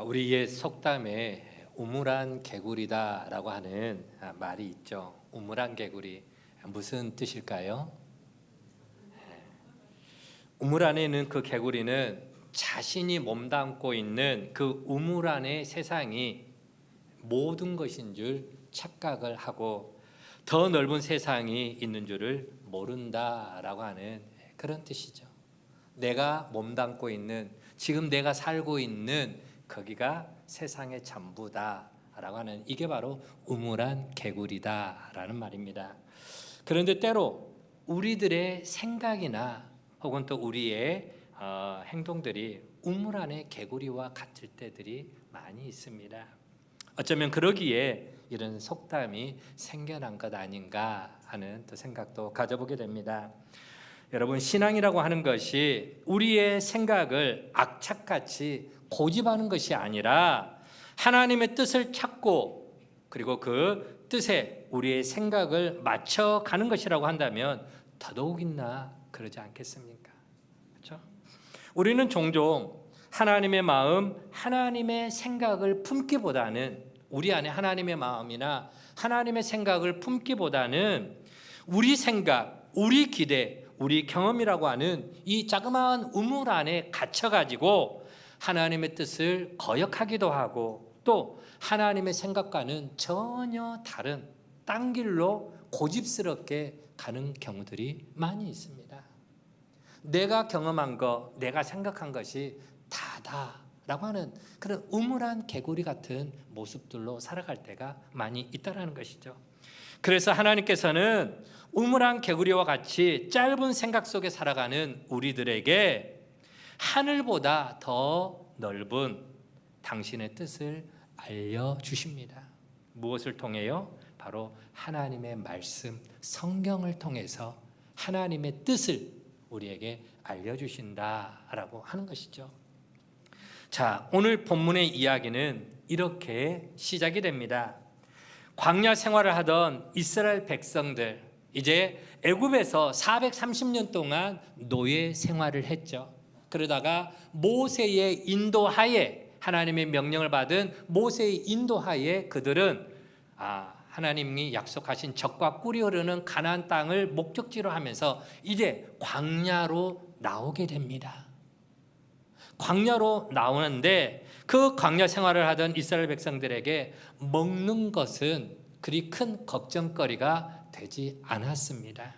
우리 옛 속담에 우물안 개구리다라고 하는 말이 있죠. 우물안 개구리 무슨 뜻일까요? 우물 안에 있는 그 개구리는 자신이 몸담고 있는 그 우물 안의 세상이 모든 것인 줄 착각을 하고 더 넓은 세상이 있는 줄을 모른다라고 하는 그런 뜻이죠. 내가 몸담고 있는, 지금 내가 살고 있는 거기가 세상의 전부다라고 하는, 이게 바로 우물안 개구리다라는 말입니다. 그런데 때로 우리들의 생각이나 혹은 또 우리의 행동들이 우물 안의 개구리와 같을 때들이 많이 있습니다. 어쩌면 그러기에 이런 속담이 생겨난 것 아닌가 하는 또 생각도 가져보게 됩니다. 여러분, 신앙이라고 하는 것이 우리의 생각을 악착같이 고집하는 것이 아니라 하나님의 뜻을 찾고 그리고 그 뜻에 우리의 생각을 맞춰가는 것이라고 한다면 더더욱이나 그러지 않겠습니까? 그렇죠? 우리는 종종 하나님의 마음, 하나님의 생각을 품기보다는, 우리 안에 하나님의 마음이나 하나님의 생각을 품기보다는 우리 생각, 우리 기대, 우리 경험이라고 하는 이 자그마한 우물 안에 갇혀가지고 하나님의 뜻을 거역하기도 하고 또 하나님의 생각과는 전혀 다른 딴 길로 고집스럽게 가는 경우들이 많이 있습니다. 내가 경험한 것, 내가 생각한 것이 다다라고 하는 그런 우물안 개구리 같은 모습들로 살아갈 때가 많이 있다는 것이죠. 그래서 하나님께서는 우물안 개구리와 같이 짧은 생각 속에 살아가는 우리들에게 하늘보다 더 넓은 당신의 뜻을 알려주십니다. 무엇을 통해요? 바로 하나님의 말씀, 성경을 통해서 하나님의 뜻을 우리에게 알려주신다라고 하는 것이죠. 자, 오늘 본문의 이야기는 이렇게 시작이 됩니다. 광야 생활을 하던 이스라엘 백성들, 이제 애굽에서 430년 동안 노예 생활을 했죠. 그러다가 모세의 인도하에, 하나님의 명령을 받은 모세의 인도하에 그들은 하나님이 약속하신 젖과 꿀이 흐르는 가나안 땅을 목적지로 하면서 이제 광야로 나오게 됩니다. 광야로 나오는데 그 광야 생활을 하던 이스라엘 백성들에게 먹는 것은 그리 큰 걱정거리가 되지 않았습니다.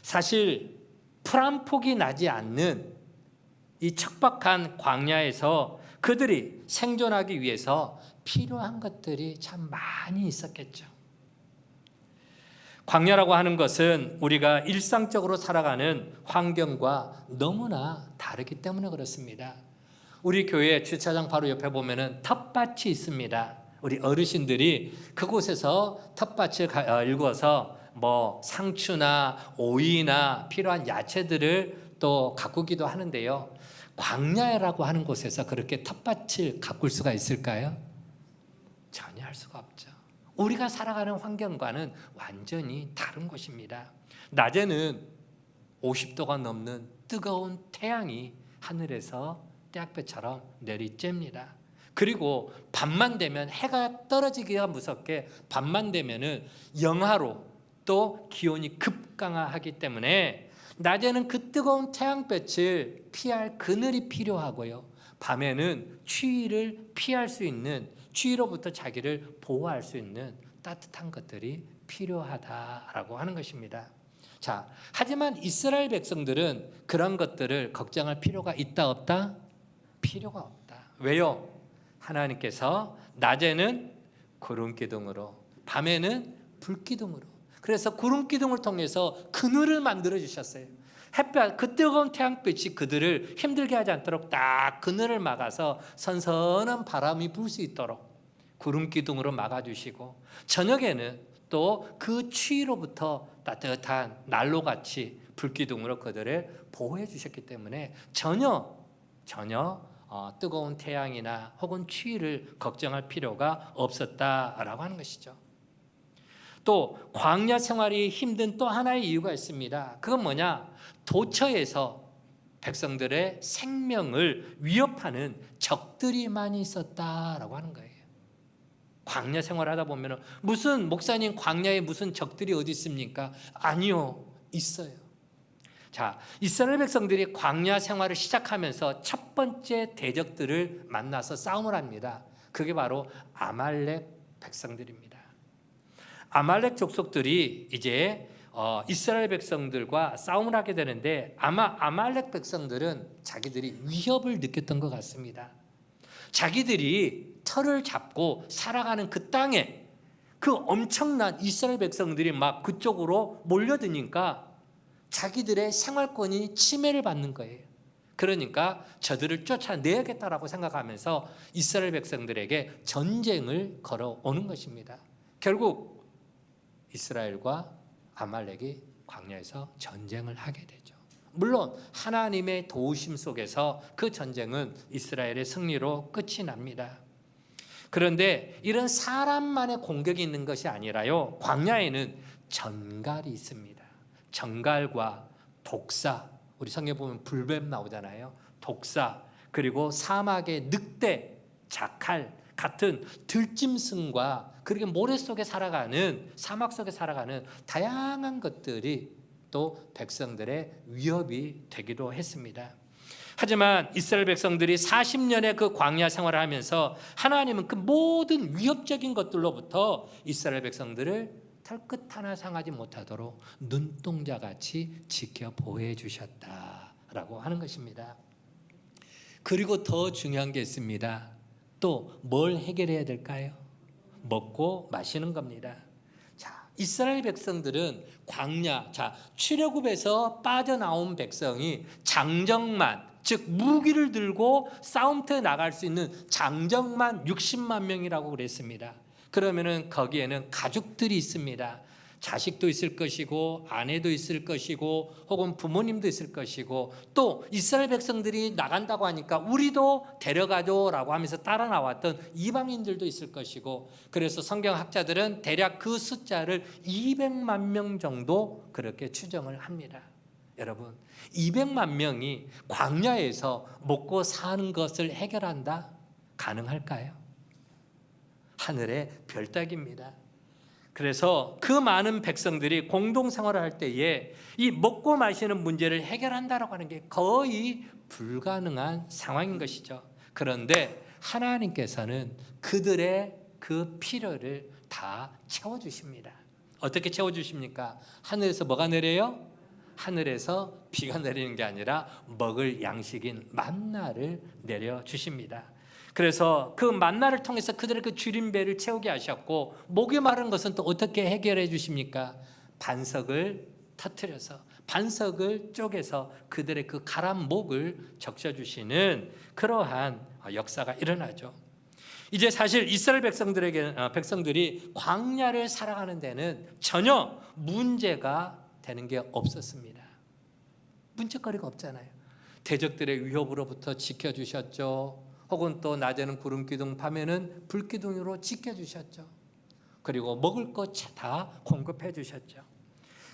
사실 풀 한 폭이 나지 않는 이 척박한 광야에서 그들이 생존하기 위해서 필요한 것들이 참 많이 있었겠죠. 광야라고 하는 것은 우리가 일상적으로 살아가는 환경과 너무나 다르기 때문에 그렇습니다. 우리 교회 주차장 바로 옆에 보면은 텃밭이 있습니다. 우리 어르신들이 그곳에서 텃밭을 일궈서 상추나 오이나 필요한 야채들을 또 가꾸기도 하는데요. 광야라고 하는 곳에서 그렇게 텃밭을 가꿀 수가 있을까요? 전혀 할 수가 없죠. 우리가 살아가는 환경과는 완전히 다른 곳입니다. 낮에는 50도가 넘는 뜨거운 태양이 하늘에서 떼약볕처럼 내리쬐입니다. 그리고 밤만 되면 해가 떨어지기가 무섭게 밤만 되면은 영하로 또 기온이 급강하기 때문에 낮에는 그 뜨거운 태양볕을 피할 그늘이 필요하고요. 밤에는 추위를 피할 수 있는, 추위로부터 자기를 보호할 수 있는 따뜻한 것들이 필요하다라고 하는 것입니다. 자, 하지만 이스라엘 백성들은 그런 것들을 걱정할 필요가 있다 없다? 필요가 없다. 왜요? 하나님께서 낮에는 구름 기둥으로, 밤에는 불 기둥으로, 그래서 구름 기둥을 통해서 그늘을 만들어 주셨어요. 햇볕, 그 뜨거운 태양빛이 그들을 힘들게 하지 않도록 딱 그늘을 막아서 선선한 바람이 불 수 있도록 구름 기둥으로 막아주시고, 저녁에는 또 그 추위로부터 따뜻한 난로같이 불 기둥으로 그들을 보호해 주셨기 때문에 전혀 뜨거운 태양이나 혹은 추위를 걱정할 필요가 없었다라고 하는 것이죠. 또 광야 생활이 힘든 또 하나의 이유가 있습니다. 그건 뭐냐? 도처에서 백성들의 생명을 위협하는 적들이 많이 있었다라고 하는 거예요. 광야 생활하다 보면 무슨 목사님 광야에 무슨 적들이 어디 있습니까? 아니요, 있어요. 자, 이스라엘 백성들이 광야 생활을 시작하면서 첫 번째 대적들을 만나서 싸움을 합니다. 그게 바로 아말렉 백성들입니다. 아말렉 족속들이 이제 이스라엘 백성들과 싸움을 하게 되는데 아마 아말렉 백성들은 자기들이 위협을 느꼈던 것 같습니다. 자기들이 털을 잡고 살아가는 그 땅에 그 엄청난 이스라엘 백성들이 막 그쪽으로 몰려드니까 자기들의 생활권이 침해를 받는 거예요. 그러니까 저들을 쫓아내야겠다라고 생각하면서 이스라엘 백성들에게 전쟁을 걸어오는 것입니다. 결국 이스라엘과 아말렉이 광야에서 전쟁을 하게 되죠. 물론 하나님의 도우심 속에서 그 전쟁은 이스라엘의 승리로 끝이 납니다. 그런데 이런 사람만의 공격이 있는 것이 아니라요, 광야에는 전갈이 있습니다. 전갈과 독사, 우리 성경에 보면 불뱀 나오잖아요. 독사, 그리고 사막의 늑대, 자칼 같은 들짐승과 그리고 모래 속에 살아가는, 사막 속에 살아가는 다양한 것들이 또 백성들의 위협이 되기도 했습니다. 하지만 이스라엘 백성들이 40년의 그 광야 생활을 하면서 하나님은 그 모든 위협적인 것들로부터 이스라엘 백성들을 털끝 하나 상하지 못하도록 눈동자같이 지켜 보호해 주셨다라고 하는 것입니다. 그리고 더 중요한 게 있습니다. 또 뭘 해결해야 될까요? 먹고 마시는 겁니다. 자, 이스라엘 백성들은 광야, 출애굽에서 빠져나온 백성이 장정만, 즉 무기를 들고 싸움터에 나갈 수 있는 장정만 60만 명이라고 그랬습니다. 그러면은 거기에는 가족들이 있습니다. 자식도 있을 것이고 아내도 있을 것이고 혹은 부모님도 있을 것이고 또 이스라엘 백성들이 나간다고 하니까 우리도 데려가줘라고 하면서 따라 나왔던 이방인들도 있을 것이고, 그래서 성경학자들은 대략 그 숫자를 200만 명 정도 그렇게 추정을 합니다. 여러분, 200만 명이 광야에서 먹고 사는 것을 해결한다? 가능할까요? 하늘의 별따기입니다. 그래서 그 많은 백성들이 공동생활을 할 때에 이 먹고 마시는 문제를 해결한다라고 하는 게 거의 불가능한 상황인 것이죠. 그런데 하나님께서는 그들의 그 필요를 다 채워주십니다. 어떻게 채워주십니까? 하늘에서 뭐가 내려요? 하늘에서 비가 내리는 게 아니라 먹을 양식인 만나를 내려주십니다. 그래서 그 만나를 통해서 그들의 그 주린 배를 채우게 하셨고, 목이 마른 것은 또 어떻게 해결해 주십니까? 반석을 터뜨려서, 반석을 쪼개서 그들의 그 가란 목을 적셔주시는 그러한 역사가 일어나죠. 이제 사실 이스라엘 백성들이 광야를 살아가는 데는 전혀 문제가 되는 게 없었습니다. 문제거리가 없잖아요. 대적들의 위협으로부터 지켜주셨죠. 혹은 또 낮에는 구름기둥, 밤에는 불기둥으로 지켜주셨죠. 그리고 먹을 것 다 공급해 주셨죠.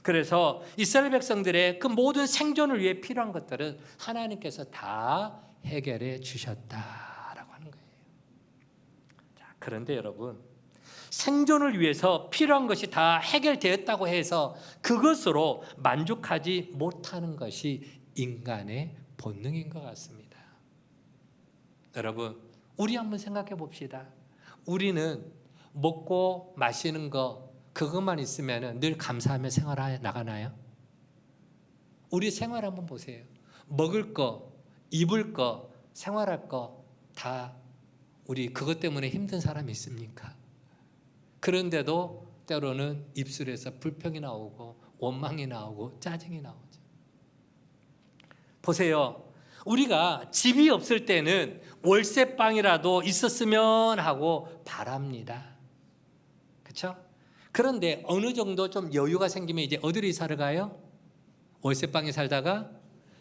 그래서 이스라엘 백성들의 그 모든 생존을 위해 필요한 것들은 하나님께서 다 해결해 주셨다라고 하는 거예요. 자, 그런데 여러분, 생존을 위해서 필요한 것이 다 해결되었다고 해서 그것으로 만족하지 못하는 것이 인간의 본능인 것 같습니다. 여러분, 우리 한번 생각해 봅시다. 우리는 먹고 마시는 거 그것만 있으면 늘 감사하며 생활해 나가나요? 우리 생활 한번 보세요. 먹을 거, 입을 거, 생활할 거 다 우리 그것 때문에 힘든 사람이 있습니까? 그런데도 때로는 입술에서 불평이 나오고 원망이 나오고 짜증이 나오죠. 보세요. 우리가 집이 없을 때는 월세방이라도 있었으면 하고 바랍니다. 그렇죠? 그런데 어느 정도 좀 여유가 생기면 이제 어디로 이사를 가요? 월세방에 살다가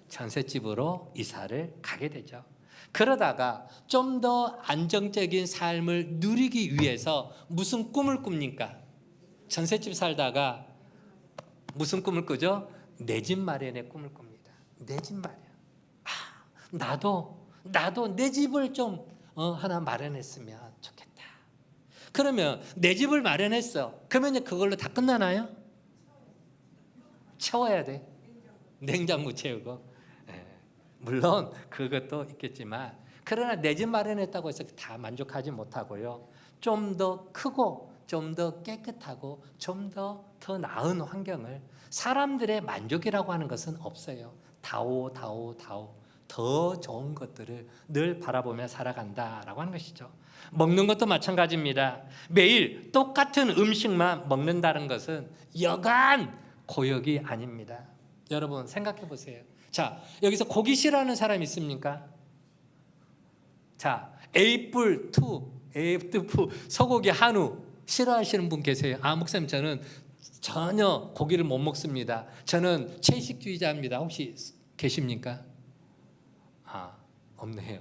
전셋집으로 이사를 가게 되죠. 그러다가 좀 더 안정적인 삶을 누리기 위해서 무슨 꿈을 꿉니까? 전셋집 살다가 무슨 꿈을 꾸죠? 내 집 마련의 꿈을 꿉니다. 내 집 마련. 나도 내 집을 좀 하나 마련했으면 좋겠다. 그러면 내 집을 마련했어. 그러면 이제 그걸로 다 끝나나요? 채워야 돼. 냉장고 채우고. 물론 그것도 있겠지만, 그러나 내 집 마련했다고 해서 다 만족하지 못하고요. 좀 더 크고 좀 더 깨끗하고 좀 더 나은 환경을, 사람들의 만족이라고 하는 것은 없어요. 다오 더 좋은 것들을 늘 바라보며 살아간다라고 하는 것이죠. 먹는 것도 마찬가지입니다. 매일 똑같은 음식만 먹는다는 것은 여간 고역이 아닙니다. 여러분 생각해 보세요. 자, 여기서 고기 싫어하는 사람 있습니까? 자, 에이뿔, 소고기, 한우 싫어하시는 분 계세요? 목사님 저는 전혀 고기를 못 먹습니다. 저는 채식주의자입니다. 혹시 계십니까? 없네요.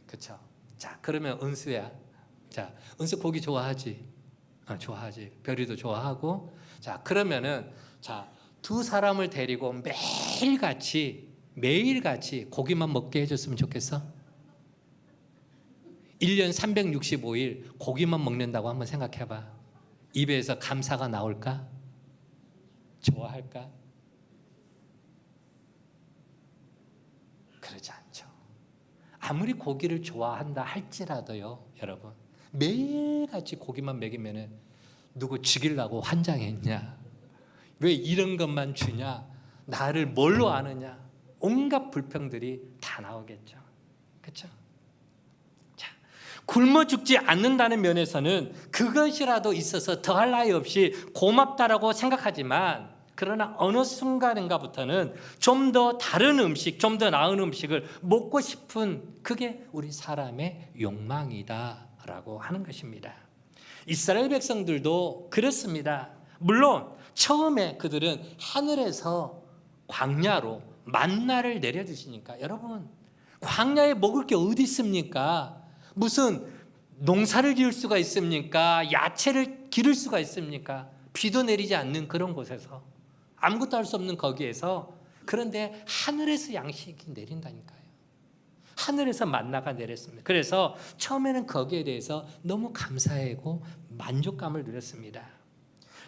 그렇죠. 자, 그러면 은수야. 자, 은수 고기 좋아하지? 좋아하지. 별이도 좋아하고. 자, 그러면은 두 사람을 데리고 매일같이 고기만 먹게 해줬으면 좋겠어? 1년 365일 고기만 먹는다고 한번 생각해봐. 입에서 감사가 나올까? 좋아할까? 그러지 않죠. 아무리 고기를 좋아한다 할지라도요, 여러분, 매일같이 고기만 먹이면은 누구 죽이려고 환장했냐? 왜 이런 것만 주냐? 나를 뭘로 아느냐? 온갖 불평들이 다 나오겠죠. 그렇죠? 자, 굶어 죽지 않는다는 면에서는 그것이라도 있어서 더할 나위 없이 고맙다라고 생각하지만, 그러나 어느 순간인가부터는 좀 더 다른 음식, 좀 더 나은 음식을 먹고 싶은, 그게 우리 사람의 욕망이다라고 하는 것입니다. 이스라엘 백성들도 그렇습니다. 물론 처음에 그들은 하늘에서 광야로 만나를 내려주시니까, 여러분 광야에 먹을 게 어디 있습니까? 무슨 농사를 지을 수가 있습니까? 야채를 기를 수가 있습니까? 비도 내리지 않는 그런 곳에서, 아무것도 할 수 없는 거기에서, 그런데 하늘에서 양식이 내린다니까요. 하늘에서 만나가 내렸습니다. 그래서 처음에는 거기에 대해서 너무 감사하고 만족감을 누렸습니다.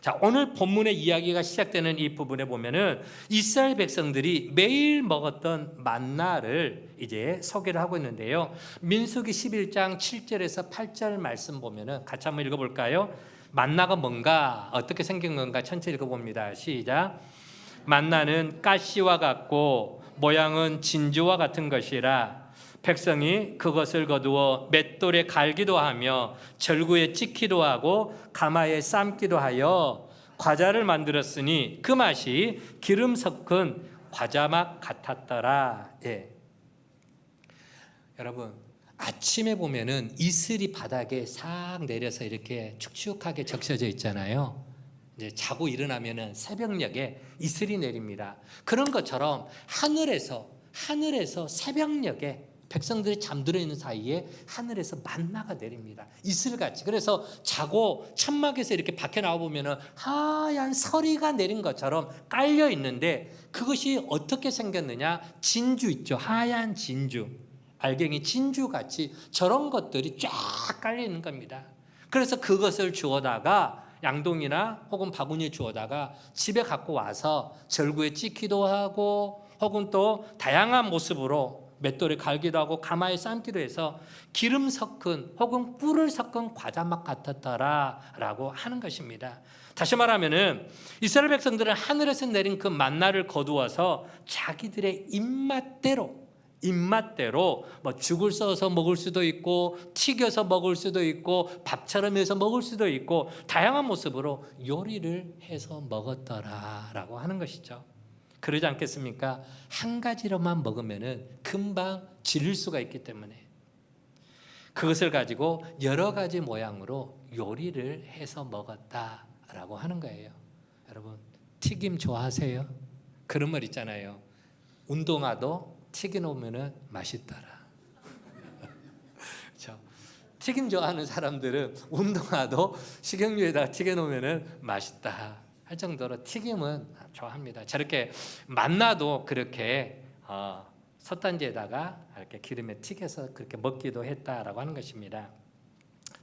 자, 오늘 본문의 이야기가 시작되는 이 부분에 보면은 이스라엘 백성들이 매일 먹었던 만나를 이제 소개를 하고 있는데요. 민수기 11장 7절에서 8절 말씀 보면은 같이 한번 읽어볼까요? 만나가 뭔가, 어떻게 생긴 건가 천천히 읽어봅니다. 시작. 만나는 가시와 같고 모양은 진주와 같은 것이라 백성이 그것을 거두어 맷돌에 갈기도 하며 절구에 찍기도 하고 가마에 삶기도 하여 과자를 만들었으니 그 맛이 기름 섞은 과자맛 같았더라. 여러분, 아침에 보면은 이슬이 바닥에 싹 내려서 이렇게 축축하게 적셔져 있잖아요. 이제 자고 일어나면은 새벽녘에 이슬이 내립니다. 그런 것처럼 하늘에서 새벽녘에 백성들이 잠들어 있는 사이에 하늘에서 만나가 내립니다. 이슬같이. 그래서 자고 천막에서 이렇게 밖에 나와 보면은 하얀 서리가 내린 것처럼 깔려 있는데, 그것이 어떻게 생겼느냐? 진주 있죠. 하얀 진주. 알갱이 진주같이 저런 것들이 쫙 깔려 있는 겁니다. 그래서 그것을 주워다가 양동이나 혹은 바구니에 주워다가 집에 갖고 와서 절구에 찍기도 하고, 혹은 또 다양한 모습으로 맷돌에 갈기도 하고 가마에 삶기도 해서 기름 섞은 혹은 꿀을 섞은 과자맛 같았더라라고 하는 것입니다. 다시 말하면은 이스라엘 백성들은 하늘에서 내린 그 만나를 거두어서 자기들의 입맛대로 뭐 죽을 써서 먹을 수도 있고, 튀겨서 먹을 수도 있고, 밥처럼 해서 먹을 수도 있고, 다양한 모습으로 요리를 해서 먹었더라라고 하는 것이죠. 그러지 않겠습니까? 한 가지로만 먹으면은 금방 질릴 수가 있기 때문에 그것을 가지고 여러 가지 모양으로 요리를 해서 먹었다라고 하는 거예요. 여러분, 튀김 좋아하세요? 그런 말 있잖아요. 운동화도 튀겨놓으면 맛있더라. 그렇죠? 튀김 좋아하는 사람들은 운동화도 식용유에다 튀겨놓으면 맛있다 할 정도로 튀김은 좋아합니다. 저렇게 만나도 그렇게 솥단지에다가 이렇게 기름에 튀겨서 그렇게 먹기도 했다라고 하는 것입니다.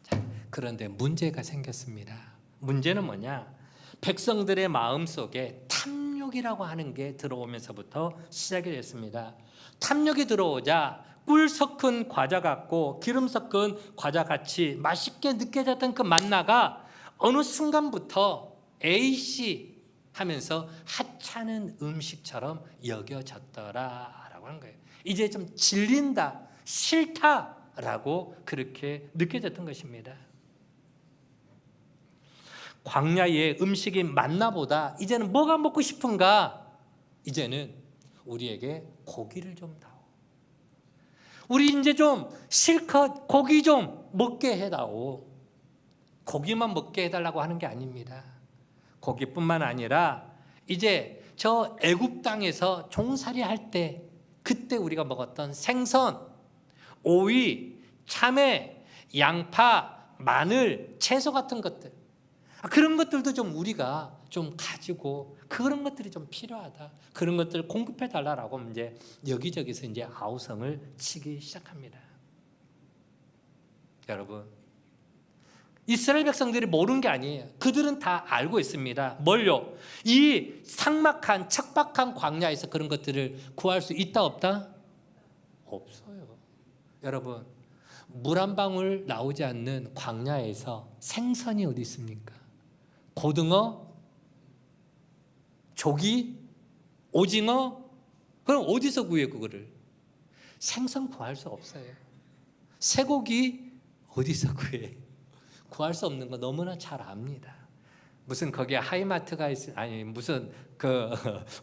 자, 그런데 문제가 생겼습니다. 문제는 뭐냐? 백성들의 마음속에 탐욕이라고 하는 게 들어오면서부터 시작이 됐습니다. 탐욕이 들어오자 꿀 섞은 과자 같고 기름 섞은 과자 같이 맛있게 느껴졌던 그 만나가 어느 순간부터 A씨 하면서 하찮은 음식처럼 여겨졌더라라고 하는 거예요. 이제 좀 질린다, 싫다라고 그렇게 느껴졌던 것입니다. 광야의 음식이 만나보다 이제는 뭐가 먹고 싶은가? 이제는 우리에게 고기를 좀 다오. 우리 이제 좀 실컷 고기 좀 먹게 해다오. 고기만 먹게 해달라고 하는 게 아닙니다. 고기뿐만 아니라 이제 저 애굽 땅에서 종살이 할 때 그때 우리가 먹었던 생선, 오이, 참외, 양파, 마늘, 채소 같은 것들, 그런 것들도 좀 우리가 좀 가지고 그런 것들이 좀 필요하다. 그런 것들을 공급해 달라라고 이제 여기저기서 이제 아우성을 치기 시작합니다. 여러분, 이스라엘 백성들이 모르는 게 아니에요. 그들은 다 알고 있습니다. 뭘요? 이 삭막한 척박한 광야에서 그런 것들을 구할 수 있다 없다? 없어요. 여러분, 물 한 방울 나오지 않는 광야에서 생선이 어디 있습니까? 고등어? 조기? 오징어? 그럼 어디서 구해 그거를? 생선 구할 수 없어요. 쇠고기 어디서 구해? 구할 수 없는 거 너무나 잘 압니다. 무슨 거기에 하이마트가 아니 무슨 그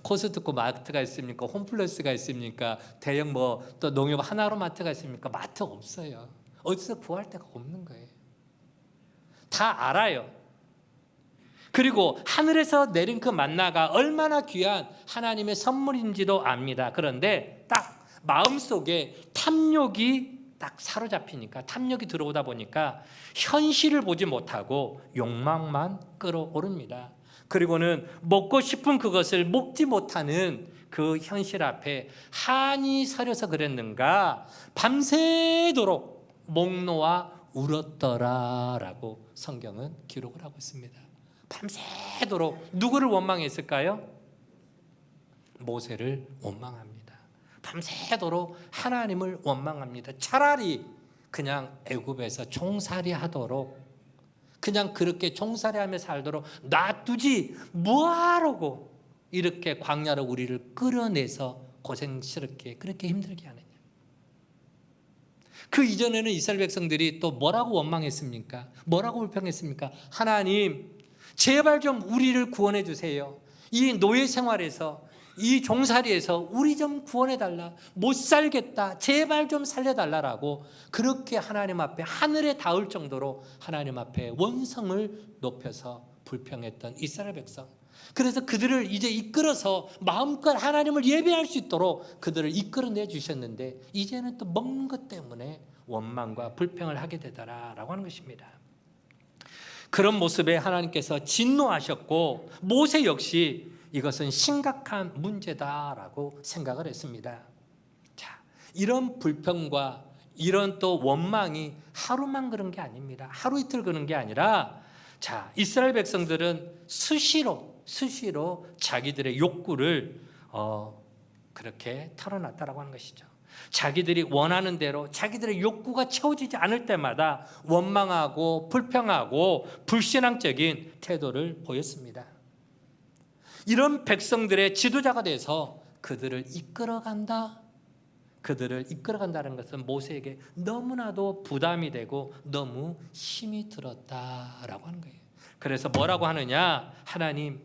코스트코 마트가 있습니까? 홈플러스가 있습니까? 대형 뭐 또 농협 하나로마트가 있습니까? 마트 없어요. 어디서 구할 데가 없는 거예요. 다 알아요. 그리고 하늘에서 내린 그 만나가 얼마나 귀한 하나님의 선물인지도 압니다. 그런데 딱 마음속에 탐욕이 딱 사로잡히니까, 탐욕이 들어오다 보니까 현실을 보지 못하고 욕망만 끌어오릅니다. 그리고는 먹고 싶은 그것을 먹지 못하는 그 현실 앞에 한이 서려서 그랬는가 밤새도록 목 놓아 울었더라라고 성경은 기록을 하고 있습니다. 밤새도록 누구를 원망했을까요? 모세를 원망합니다. 밤새도록 하나님을 원망합니다. 차라리 그냥 애굽에서 종살이 하도록, 그냥 그렇게 종살이 하며 살도록 놔두지 뭐하라고 이렇게 광야로 우리를 끌어내서 고생스럽게 그렇게 힘들게 하느냐. 그 이전에는 이스라엘 백성들이 또 뭐라고 원망했습니까? 뭐라고 불평했습니까? 하나님 제발 좀 우리를 구원해 주세요. 이 노예 생활에서, 이 종살이에서 우리 좀 구원해 달라. 못 살겠다. 제발 좀 살려달라라고 그렇게 하나님 앞에 하늘에 닿을 정도로 하나님 앞에 원성을 높여서 불평했던 이스라엘 백성. 그래서 그들을 이제 이끌어서 마음껏 하나님을 예배할 수 있도록 그들을 이끌어내 주셨는데 이제는 또 먹는 것 때문에 원망과 불평을 하게 되더라라고 하는 것입니다. 그런 모습에 하나님께서 진노하셨고 모세 역시 이것은 심각한 문제다라고 생각을 했습니다. 자, 이런 불평과 이런 또 원망이 하루만 그런 게 아닙니다. 하루 이틀 그런 게 아니라, 자, 이스라엘 백성들은 수시로 자기들의 욕구를 그렇게 털어놨다라고 하는 것이죠. 자기들이 원하는 대로 자기들의 욕구가 채워지지 않을 때마다 원망하고 불평하고 불신앙적인 태도를 보였습니다. 이런 백성들의 지도자가 돼서 그들을 이끌어간다. 그들을 이끌어간다는 것은 모세에게 너무나도 부담이 되고 너무 힘이 들었다라고 하는 거예요. 그래서 뭐라고 하느냐? 하나님,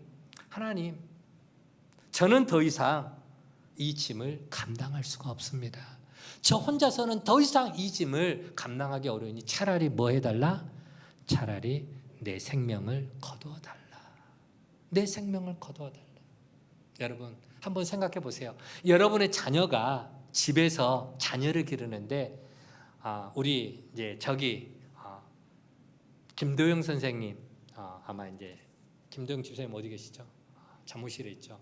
저는 더 이상 이 짐을 감당할 수가 없습니다. 저 혼자서는 더 이상 이 짐을 감당하기 어려우니 차라리 뭐 해달라? 차라리 내 생명을 거두어달라. 내 생명을 거두어달라. 여러분 한번 생각해 보세요. 여러분의 자녀가 집에서 자녀를 기르는데 우리 이제 김도영 선생님, 아마 이제 김도영 집사님 어디 계시죠? 사무실에 있죠.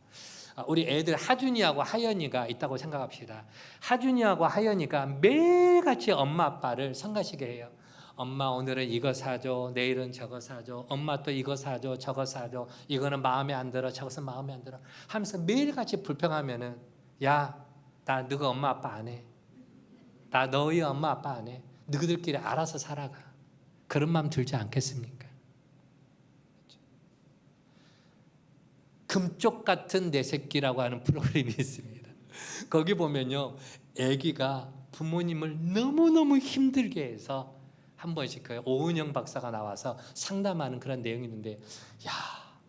우리 애들 하준이하고 하연이가 있다고 생각합시다. 하준이하고 하연이가 매일같이 엄마 아빠를 성가시게 해요. 엄마 오늘은 이거 사줘, 내일은 저거 사줘, 엄마 또 이거 사줘, 저거 사줘, 이거는 마음에 안 들어, 저것은 마음에 안 들어 하면서 매일같이 불평하면은, 야, 나 너희 엄마 아빠 안 해. 나 너희 엄마 아빠 안 해. 너희들끼리 알아서 살아가. 그런 마음 들지 않겠습니까? 금쪽 같은 내 새끼라고 하는 프로그램이 있습니다. 거기 보면요, 아기가 부모님을 너무너무 힘들게 해서 한 번씩 그 오은영 박사가 나와서 상담하는 그런 내용이 있는데, 야,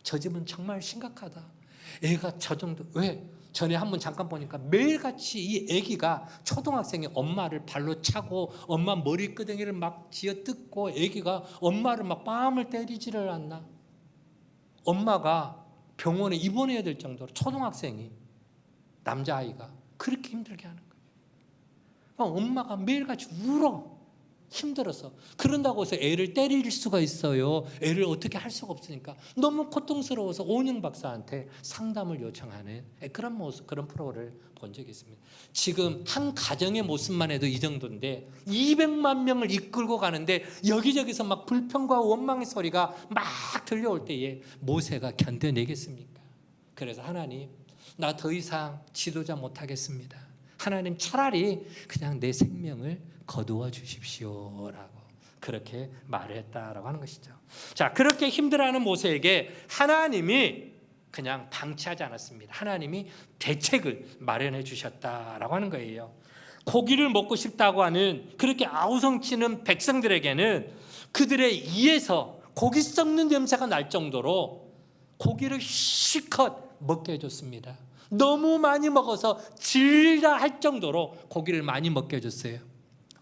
저 집은 정말 심각하다. 애가 저 정도, 왜? 전에 한번 잠깐 보니까 매일같이 이 아기가 초등학생이 엄마를 발로 차고 엄마 머리끄댕이를 막 쥐어뜯고 아기가 엄마를 막 뺨을 때리지를 않나. 엄마가 병원에 입원해야 될 정도로 초등학생이, 남자아이가 그렇게 힘들게 하는 거예요. 엄마가 매일같이 울어. 힘들어서. 그런다고 해서 애를 때릴 수가 있어요? 애를 어떻게 할 수가 없으니까 너무 고통스러워서 오은영 박사한테 상담을 요청하는 그런 모습, 그런 프로를 본 적이 있습니다. 지금 한 가정의 모습만 해도 이 정도인데 200만 명을 이끌고 가는데 여기저기서 막 불평과 원망의 소리가 막 들려올 때에 모세가 견뎌내겠습니까? 그래서 하나님, 나 더 이상 지도자 못하겠습니다. 하나님, 차라리 그냥 내 생명을 거두어 주십시오라고 그렇게 말을 했다라고 하는 것이죠. 자, 그렇게 힘들어하는 모세에게 하나님이 그냥 방치하지 않았습니다. 하나님이 대책을 마련해 주셨다라고 하는 거예요. 고기를 먹고 싶다고 하는 그렇게 아우성치는 백성들에게는 그들의 이에서 고기 썩는 냄새가 날 정도로 고기를 실컷 먹게 해줬습니다. 너무 많이 먹어서 질다 할 정도로 고기를 많이 먹게 해줬어요.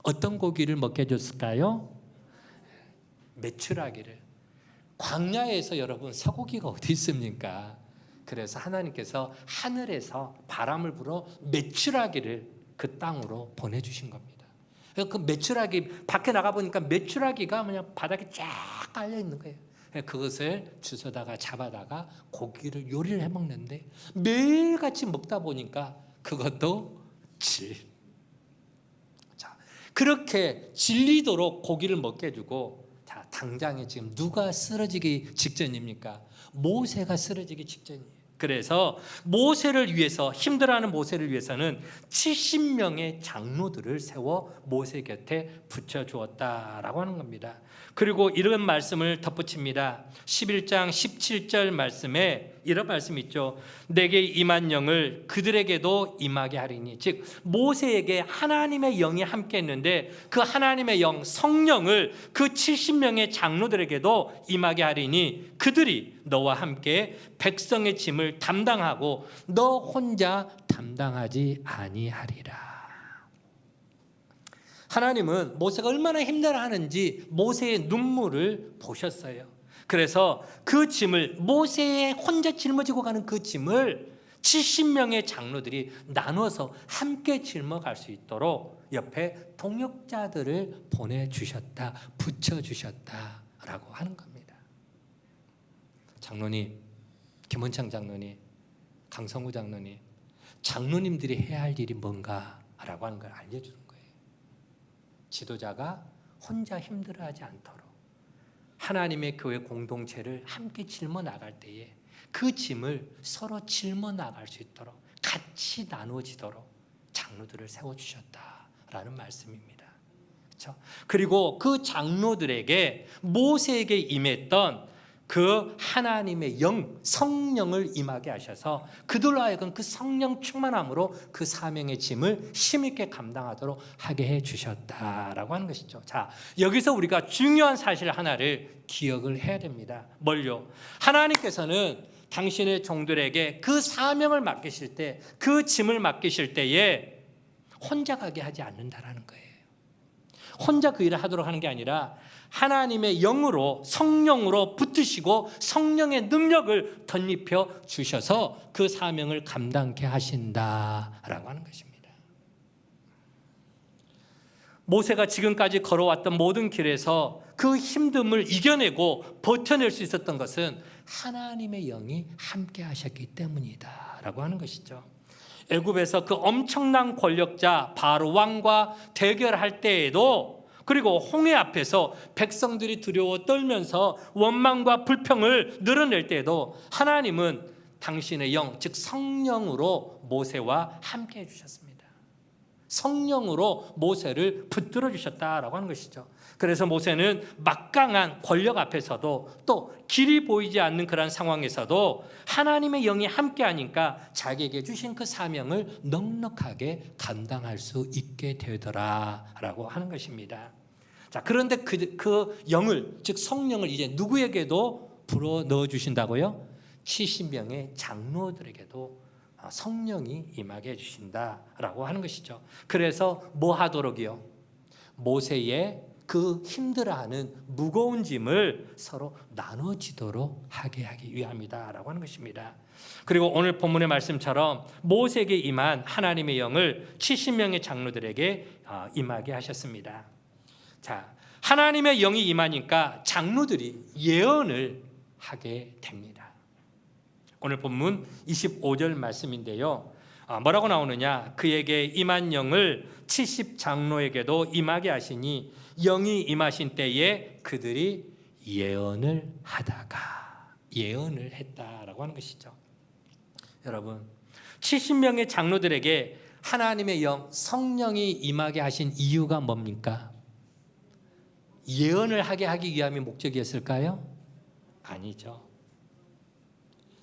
어떤 고기를 먹게 해줬을까요? 메추라기를. 광야에서 여러분 쇠고기가 어디 있습니까? 그래서 하나님께서 하늘에서 바람을 불어 메추라기를 그 땅으로 보내주신 겁니다. 그 메추라기, 밖에 나가보니까 메추라기가 그냥 바닥에 쫙 깔려 있는 거예요. 그것을 주워다가 잡아다가 고기를 요리를 해먹는데 매일같이 먹다 보니까 그것도 그렇게 질리도록 고기를 먹게 해주고, 자, 당장에 지금 누가 쓰러지기 직전입니까? 모세가 쓰러지기 직전이에요. 그래서 모세를 위해서, 힘들어하는 모세를 위해서는 70명의 장로들을 세워 모세 곁에 붙여주었다라고 하는 겁니다. 그리고 이런 말씀을 덧붙입니다. 11장 17절 말씀에 이런 말씀이 있죠. 내게 임한 영을 그들에게도 임하게 하리니, 즉 모세에게 하나님의 영이 함께 했는데 그 하나님의 영, 성령을 그 70명의 장로들에게도 임하게 하리니 그들이 너와 함께 백성의 짐을 담당하고 너 혼자 담당하지 아니하리라. 하나님은 모세가 얼마나 힘들어하는지 모세의 눈물을 보셨어요. 그래서 그 짐을, 모세의 혼자 짊어지고 가는 그 짐을 70명의 장로들이 나눠서 함께 짊어갈 수 있도록 옆에 동역자들을 보내주셨다, 붙여주셨다라고 하는 겁니다. 장로님, 김원창 장로님, 강성구 장로님, 장로님들이 해야 할 일이 뭔가라고 하는 걸 알려주는 거예요. 지도자가 혼자 힘들어하지 않도록 하나님의 교회 공동체를 함께 짊어 나갈 때에 그 짐을 서로 짊어 나갈 수 있도록 같이 나누어지도록 장로들을 세워주셨다라는 말씀입니다. 그렇죠? 그리고 그 장로들에게 모세에게 임했던 그 하나님의 영, 성령을 임하게 하셔서 그들로 하여금 그 성령 충만함으로 그 사명의 짐을 힘있게 감당하도록 하게 해주셨다라고 하는 것이죠. 자, 여기서 우리가 중요한 사실 하나를 기억을 해야 됩니다. 뭘요? 하나님께서는 당신의 종들에게 그 사명을 맡기실 때, 그 짐을 맡기실 때에 혼자 가게 하지 않는다라는 거예요. 혼자 그 일을 하도록 하는 게 아니라 하나님의 영으로, 성령으로 붙드시고 성령의 능력을 덧입혀 주셔서 그 사명을 감당케 하신다라고 하는 것입니다. 모세가 지금까지 걸어왔던 모든 길에서 그 힘듦을 이겨내고 버텨낼 수 있었던 것은 하나님의 영이 함께 하셨기 때문이다 라고 하는 것이죠. 애굽에서 그 엄청난 권력자 바로 왕과 대결할 때에도, 그리고 홍해 앞에서 백성들이 두려워 떨면서 원망과 불평을 늘어낼 때에도 하나님은 당신의 영, 즉 성령으로 모세와 함께 해주셨습니다. 성령으로 모세를 붙들어 주셨다라고 하는 것이죠. 그래서 모세는 막강한 권력 앞에서도, 또 길이 보이지 않는 그런 상황에서도 하나님의 영이 함께하니까 자기에게 주신 그 사명을 넉넉하게 감당할 수 있게 되더라라고 하는 것입니다. 자, 그런데 그 영을, 즉 성령을 이제 누구에게도 불어 넣어 주신다고요? 70명의 장로들에게도 성령이 임하게 해주신다라고 하는 것이죠. 그래서 뭐 하도록이요? 모세의 그 힘들어하는 무거운 짐을 서로 나눠지도록 하게 하기 위함이다라고 하는 것입니다. 그리고 오늘 본문의 말씀처럼 모세에게 임한 하나님의 영을 70명의 장로들에게 임하게 하셨습니다. 자, 하나님의 영이 임하니까 장로들이 예언을 하게 됩니다. 오늘 본문 25절 말씀인데요. 뭐라고 나오느냐? 그에게 임한 영을 70장로에게도 임하게 하시니 영이 임하신 때에 그들이 예언을 하다가 예언을 했다라고 하는 것이죠. 여러분, 70명의 장로들에게 하나님의 영, 성령이 임하게 하신 이유가 뭡니까? 예언을 하게 하기 위함이 목적이었을까요? 아니죠.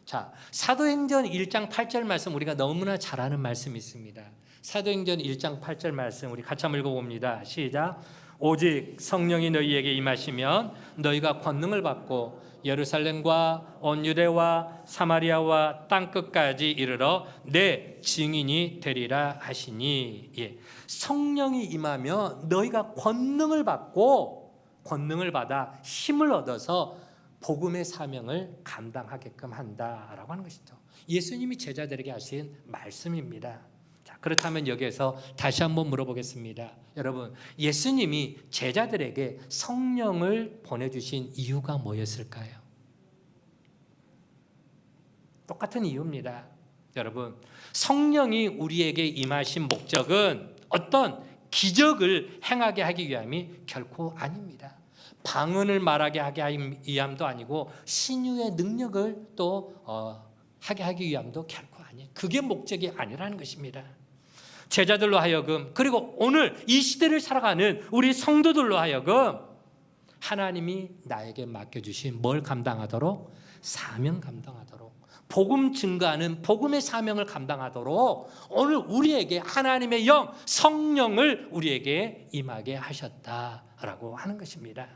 자, 사도행전 1장 8절 말씀, 우리가 너무나 잘 아는 말씀이 있습니다. 사도행전 1장 8절 말씀 우리 같이 한번 읽어봅니다. 시작. 오직 성령이 너희에게 임하시면 너희가 권능을 받고 예루살렘과 온 유대와 사마리아와 땅끝까지 이르러 내 증인이 되리라 하시니. 성령이 임하면 너희가 권능을 받아 힘을 얻어서 복음의 사명을 감당하게끔 한다라고 하는 것이죠. 예수님이 제자들에게 하신 말씀입니다. 자, 그렇다면 여기에서 다시 한번 물어보겠습니다. 여러분, 예수님이 제자들에게 성령을 보내주신 이유가 뭐였을까요? 똑같은 이유입니다. 여러분, 성령이 우리에게 임하신 목적은 어떤 기적을 행하게 하기 위함이 결코 아닙니다. 방언을 말하게 하기 위함도 아니고 신유의 능력을 또 하게 하기 위함도 결코 아니에요. 그게 목적이 아니라는 것입니다. 제자들로 하여금, 그리고 오늘 이 시대를 살아가는 우리 성도들로 하여금 하나님이 나에게 맡겨주신 뭘 감당하도록? 사명 감당하도록, 복음 증거하는 복음의 사명을 감당하도록 오늘 우리에게 하나님의 영, 성령을 우리에게 임하게 하셨다라고 하는 것입니다.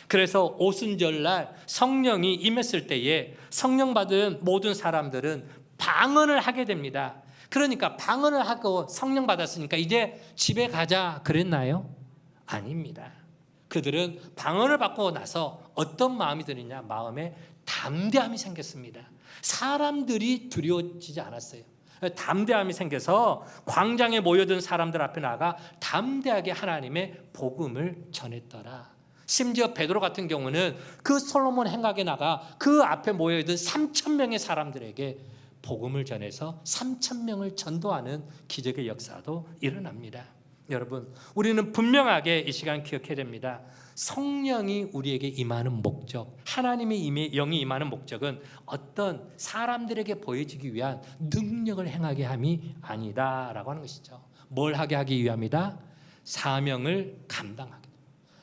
그래서 오순절날 성령이 임했을 때에 성령 받은 모든 사람들은 방언을 하게 됩니다. 그러니까 방언을 하고 성령 받았으니까 이제 집에 가자 그랬나요? 아닙니다. 그들은 방언을 받고 나서 어떤 마음이 드느냐? 마음에 담대함이 생겼습니다. 사람들이 두려워지지 않았어요. 담대함이 생겨서 광장에 모여든 사람들 앞에 나가 담대하게 하나님의 복음을 전했더라. 심지어 베드로 같은 경우는 그 솔로몬 행각에 나가 그 앞에 모여있던 3,000명의 사람들에게 복음을 전해서 3,000명을 전도하는 기적의 역사도 일어납니다. 여러분, 우리는 분명하게 이 시간 기억해야 됩니다. 성령이 우리에게 임하는 목적, 하나님의 영이 임하는 목적은 어떤 사람들에게 보여지기 위한 능력을 행하게 함이 아니다라고 하는 것이죠. 뭘 하게 하기 위함이다? 사명을 감당하게,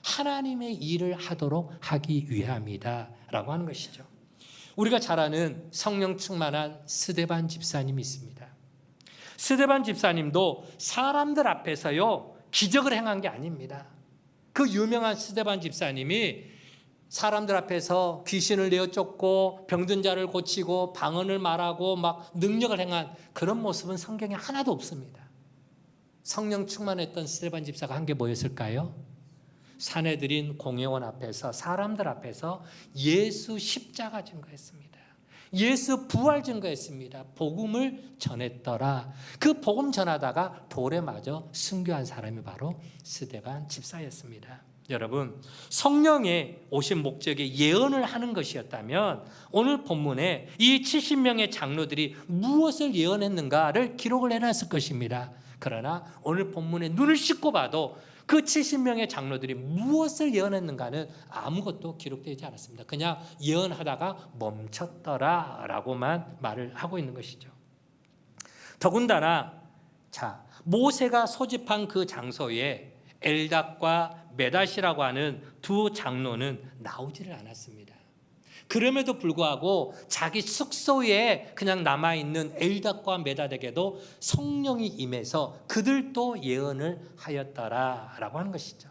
하나님의 일을 하도록 하기 위함이다라고 하는 것이죠. 우리가 잘 아는 성령 충만한 스데반 집사님이 있습니다. 스데반 집사님도 사람들 앞에서요 기적을 행한 게 아닙니다. 그 유명한 스데반 집사님이 사람들 앞에서 귀신을 내어 쫓고 병든 자를 고치고 방언을 말하고 막 능력을 행한 그런 모습은 성경에 하나도 없습니다. 성령 충만했던 스데반 집사가 한 게 뭐였을까요? 사내들인 공회원 앞에서, 사람들 앞에서 예수 십자가 증거했습니다. 예수 부활 증거했습니다. 복음을 전했더라. 그 복음 전하다가 돌에 맞아 순교한 사람이 바로 스데반 집사였습니다. 여러분, 성령의 오신 목적이 예언을 하는 것이었다면 오늘 본문에 이 70명의 장로들이 무엇을 예언했는가를 기록을 해놨을 것입니다. 그러나 오늘 본문에 눈을 씻고 봐도 그 70명의 장로들이 무엇을 예언했는가는 아무것도 기록되지 않았습니다. 그냥 예언하다가 멈췄더라라고만 말을 하고 있는 것이죠. 더군다나 모세가 소집한 그 장소에 엘닷과 메닷이라고 하는 두 장로는 나오지를 않았습니다. 그럼에도 불구하고 자기 숙소에 그냥 남아있는 엘닷과 메닷에게도 성령이 임해서 그들도 예언을 하였더라라고 하는 것이죠.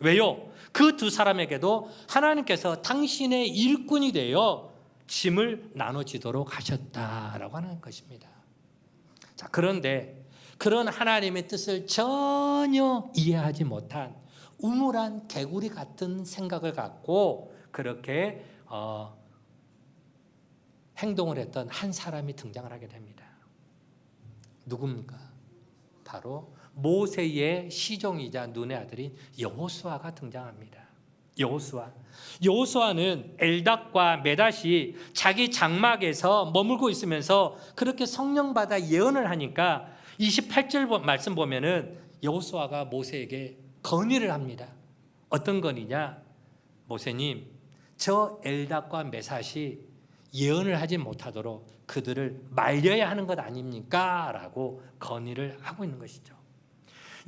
왜요? 그 두 사람에게도 하나님께서 당신의 일꾼이 되어 짐을 나눠지도록 하셨다라고 하는 것입니다. 그런데 그런 하나님의 뜻을 전혀 이해하지 못한 우물한 개구리 같은 생각을 갖고 그렇게 행동을 했던 한 사람이 등장을 하게 됩니다. 누굽니까? 바로 모세의 시종이자 눈의 아들인 여호수아가 등장합니다. 여호수아는 엘닷과 메닷이 자기 장막에서 머물고 있으면서 그렇게 성령 받아 예언을 하니까 28절 말씀 보면은 여호수아가 모세에게 건의를 합니다. 어떤 건의냐? 모세님, 저 엘닷과 메삿이 예언을 하지 못하도록 그들을 말려야 하는 것 아닙니까? 라고 건의를 하고 있는 것이죠.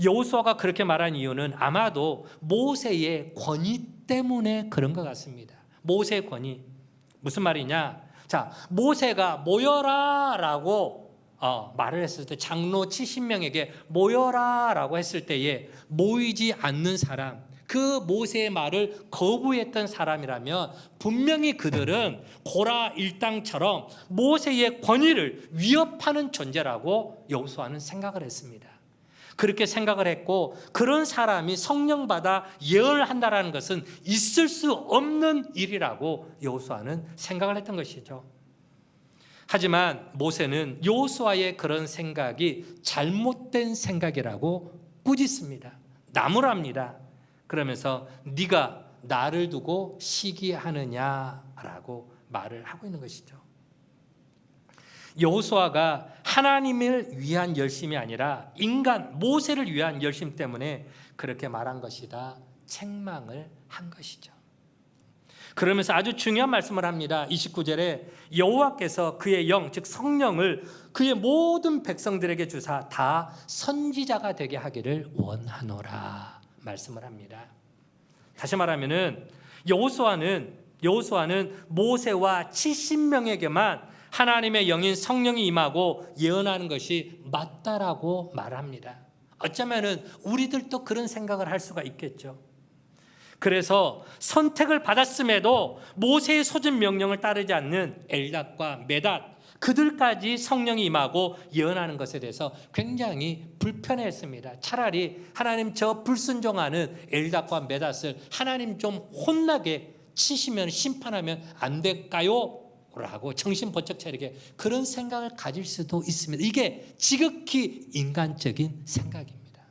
여호수아가 그렇게 말한 이유는 아마도 모세의 권위 때문에 그런 것 같습니다. 모세의 권위. 무슨 말이냐? 모세가 모여라 라고 말을 했을 때, 장로 70명에게 모여라 라고 했을 때에 모이지 않는 사람, 그 모세의 말을 거부했던 사람이라면 분명히 그들은 고라 일당처럼 모세의 권위를 위협하는 존재라고 여호수아는 생각을 했습니다. 그렇게 생각을 했고, 그런 사람이 성령 받아 예언을 한다는 것은 있을 수 없는 일이라고 여호수아는 생각을 했던 것이죠. 하지만 모세는 여호수아의 그런 생각이 잘못된 생각이라고 꾸짖습니다. 나무랍니다. 그러면서 네가 나를 두고 시기하느냐라고 말을 하고 있는 것이죠. 여호수아가 하나님을 위한 열심이 아니라 인간 모세를 위한 열심 때문에 그렇게 말한 것이다, 책망을 한 것이죠. 그러면서 아주 중요한 말씀을 합니다. 29절에 여호와께서 그의 영, 즉 성령을 그의 모든 백성들에게 주사 다 선지자가 되게 하기를 원하노라 말씀을 합니다. 다시 말하면은 여호수아는 모세와 70명에게만 하나님의 영인 성령이 임하고 예언하는 것이 맞다라고 말합니다. 어쩌면은 우리들도 그런 생각을 할 수가 있겠죠. 그래서 선택을 받았음에도 모세의 소집 명령을 따르지 않는 엘닷과 메닷, 그들까지 성령이 임하고 예언하는 것에 대해서 굉장히 불편해했습니다. 차라리 하나님 저 불순종하는 엘닷과 메닷을 하나님 좀 혼나게 치시면, 심판하면 안 될까요? 라고 정신 번쩍 차리게 그런 생각을 가질 수도 있습니다. 이게 지극히 인간적인 생각입니다.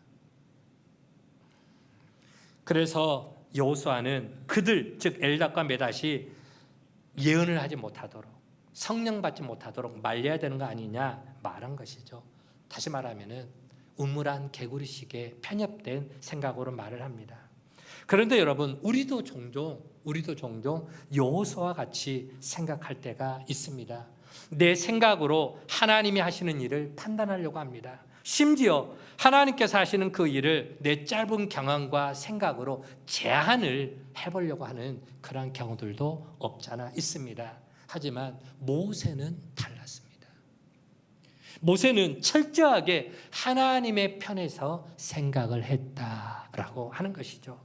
그래서 여호수아는 그들, 즉 엘닷과 메닷이 예언을 하지 못하도록, 성령 받지 못하도록 말려야 되는 거 아니냐 말한 것이죠. 다시 말하면은 우물한 개구리식의 편협된 생각으로 말을 합니다. 그런데 여러분, 우리도 종종 여호수아와 같이 생각할 때가 있습니다. 내 생각으로 하나님이 하시는 일을 판단하려고 합니다. 심지어 하나님께서 하시는 그 일을 내 짧은 경험과 생각으로 제한을 해보려고 하는 그런 경우들도 없잖아 있습니다. 하지만 모세는 달랐습니다. 모세는 철저하게 하나님의 편에서 생각을 했다라고 하는 것이죠.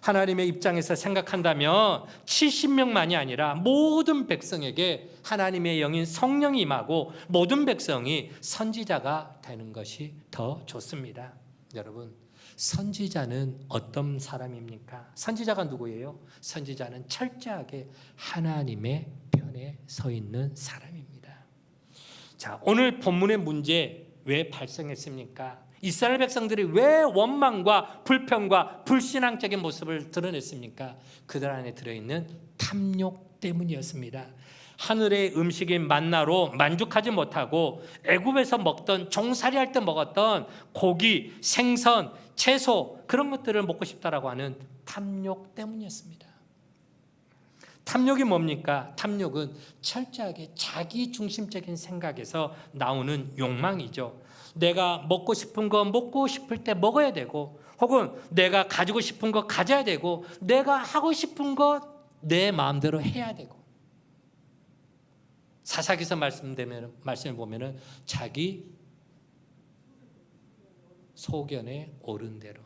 하나님의 입장에서 생각한다면 70명만이 아니라 모든 백성에게 하나님의 영인 성령이 임하고 모든 백성이 선지자가 되는 것이 더 좋습니다. 여러분, 선지자는 어떤 사람입니까? 선지자가 누구예요? 선지자는 철저하게 하나님의 편에 서 있는 사람입니다. 자, 오늘 본문의 문제 왜 발생했습니까? 이스라엘 백성들이 왜 원망과 불평과 불신앙적인 모습을 드러냈습니까? 그들 안에 들어있는 탐욕 때문이었습니다. 하늘의 음식인 만나로 만족하지 못하고 애굽에서 먹던 종살이할 때 먹었던 고기, 생선, 채소 그런 것들을 먹고 싶다라고 하는 탐욕 때문이었습니다. 탐욕이 뭡니까? 탐욕은 철저하게 자기 중심적인 생각에서 나오는 욕망이죠. 내가 먹고 싶은 거 먹고 싶을 때 먹어야 되고, 혹은 내가 가지고 싶은 거 가져야 되고, 내가 하고 싶은 거 내 마음대로 해야 되고. 사사기서 말씀을 보면은 자기 소견에 오른 대로,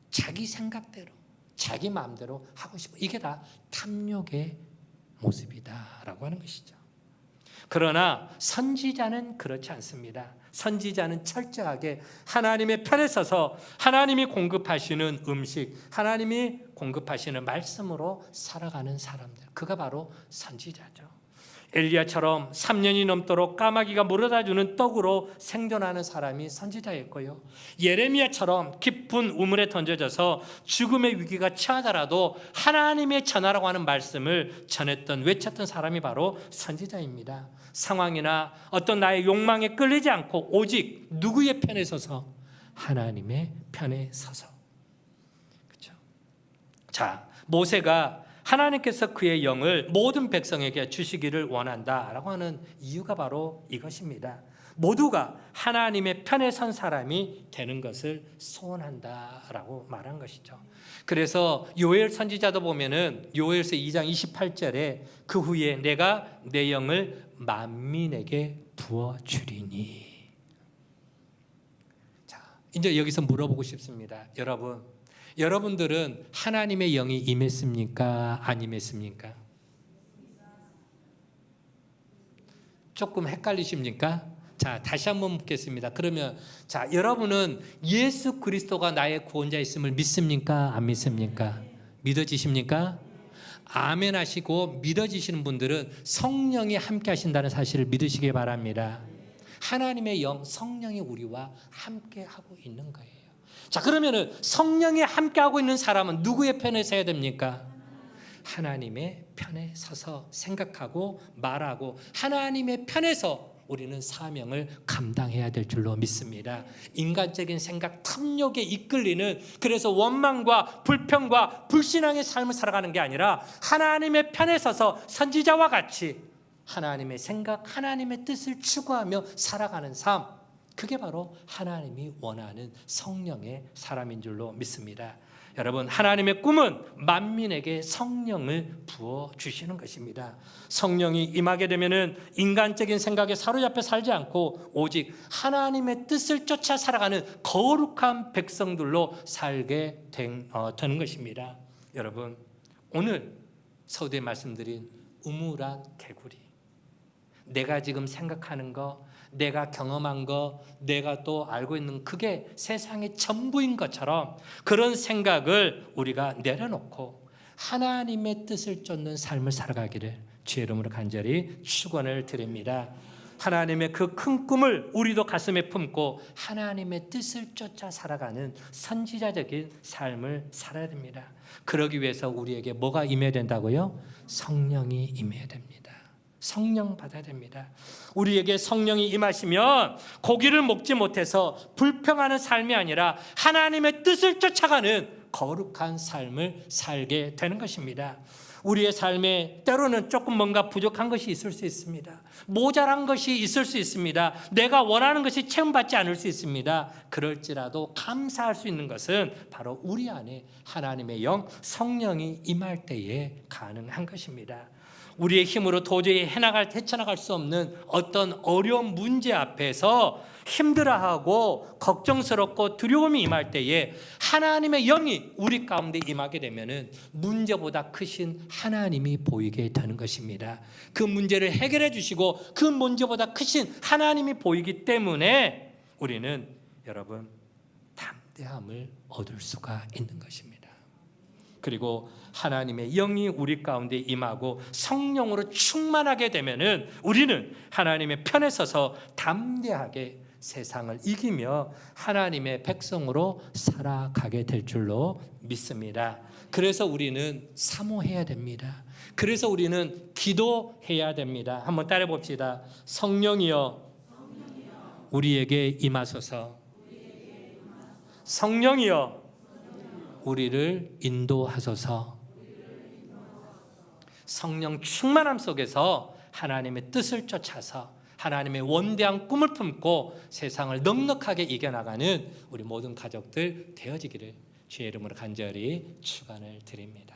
자기 생각대로, 자기 마음대로 하고 싶어. 이게 다 탐욕의 모습이다라고 하는 것이죠. 그러나 선지자는 그렇지 않습니다. 선지자는 철저하게 하나님의 편에 서서 하나님이 공급하시는 음식, 하나님이 공급하시는 말씀으로 살아가는 사람들, 그가 바로 선지자죠. 엘리야처럼 3년이 넘도록 까마귀가 물어다주는 떡으로 생존하는 사람이 선지자였고요. 예레미야처럼 깊은 우물에 던져져서 죽음의 위기가 처하더라도 하나님의 전하라고 하는 말씀을 전했던, 외쳤던 사람이 바로 선지자입니다. 상황이나 어떤 나의 욕망에 끌리지 않고 오직 누구의 편에 서서? 하나님의 편에 서서. 그렇죠? 자, 모세가 하나님께서 그의 영을 모든 백성에게 주시기를 원한다라고 하는 이유가 바로 이것입니다. 모두가 하나님의 편에 선 사람이 되는 것을 소원한다라고 말한 것이죠. 그래서 요엘 선지자도 보면은 요엘서 2장 28절에 그 후에 내가 내 영을 만민에게 부어 주리니. 자, 이제 여기서 물어보고 싶습니다. 여러분들은 하나님의 영이 임했습니까? 안 임했습니까? 조금 헷갈리십니까? 자, 다시 한번 묻겠습니다. 그러면 자, 여러분은 예수 그리스도가 나의 구원자였음을 믿습니까? 안 믿습니까? 믿어지십니까? 아멘 하시고 믿어지시는 분들은 성령이 함께 하신다는 사실을 믿으시기 바랍니다. 하나님의 영, 성령이 우리와 함께 하고 있는 거예요. 자, 그러면은 성령이 함께하고 있는 사람은 누구의 편에 서야 됩니까? 하나님의 편에 서서 생각하고 말하고 하나님의 편에서 우리는 사명을 감당해야 될 줄로 믿습니다. 인간적인 생각, 탐욕에 이끌리는, 그래서 원망과 불평과 불신앙의 삶을 살아가는 게 아니라 하나님의 편에 서서 선지자와 같이 하나님의 생각, 하나님의 뜻을 추구하며 살아가는 삶, 그게 바로 하나님이 원하는 성령의 사람인 줄로 믿습니다. 여러분, 하나님의 꿈은 만민에게 성령을 부어주시는 것입니다. 성령이 임하게 되면 인간적인 생각에 사로잡혀 살지 않고 오직 하나님의 뜻을 쫓아 살아가는 거룩한 백성들로 살게 되는 것입니다. 여러분, 오늘 서두에 말씀드린 우물안 개구리, 내가 지금 생각하는 거, 내가 경험한 거, 내가 또 알고 있는 그게 세상의 전부인 것처럼 그런 생각을 우리가 내려놓고 하나님의 뜻을 쫓는 삶을 살아가기를 주의 이름으로 간절히 축원을 드립니다. 하나님의 그 큰 꿈을 우리도 가슴에 품고 하나님의 뜻을 쫓아 살아가는 선지자적인 삶을 살아야 됩니다. 그러기 위해서 우리에게 뭐가 임해야 된다고요? 성령이 임해야 됩니다. 성령 받아야 됩니다. 우리에게 성령이 임하시면 고기를 먹지 못해서 불평하는 삶이 아니라 하나님의 뜻을 쫓아가는 거룩한 삶을 살게 되는 것입니다. 우리의 삶에 때로는 조금 뭔가 부족한 것이 있을 수 있습니다. 모자란 것이 있을 수 있습니다. 내가 원하는 것이 체험받지 않을 수 있습니다. 그럴지라도 감사할 수 있는 것은 바로 우리 안에 하나님의 영, 성령이 임할 때에 가능한 것입니다. 우리의 힘으로 도저히 헤쳐나갈 수 없는 어떤 어려운 문제 앞에서 힘들어하고 걱정스럽고 두려움이 임할 때에 하나님의 영이 우리 가운데 임하게 되면은 문제보다 크신 하나님이 보이게 되는 것입니다. 그 문제를 해결해 주시고 그 문제보다 크신 하나님이 보이기 때문에 우리는 여러분 담대함을 얻을 수가 있는 것입니다. 그리고 하나님의 영이 우리 가운데 임하고 성령으로 충만하게 되면은 우리는 하나님의 편에 서서 담대하게 세상을 이기며 하나님의 백성으로 살아가게 될 줄로 믿습니다. 그래서 우리는 사모해야 됩니다. 그래서 우리는 기도해야 됩니다. 한번 따라 봅시다. 성령이여 우리에게 임하소서. 성령이여 우리를 인도하소서. 성령 충만함 속에서 하나님의 뜻을 쫓아서 하나님의 원대한 꿈을 품고 세상을 넉넉하게 이겨나가는 우리 모든 가족들 되어지기를 주의 이름으로 간절히 축원을 드립니다.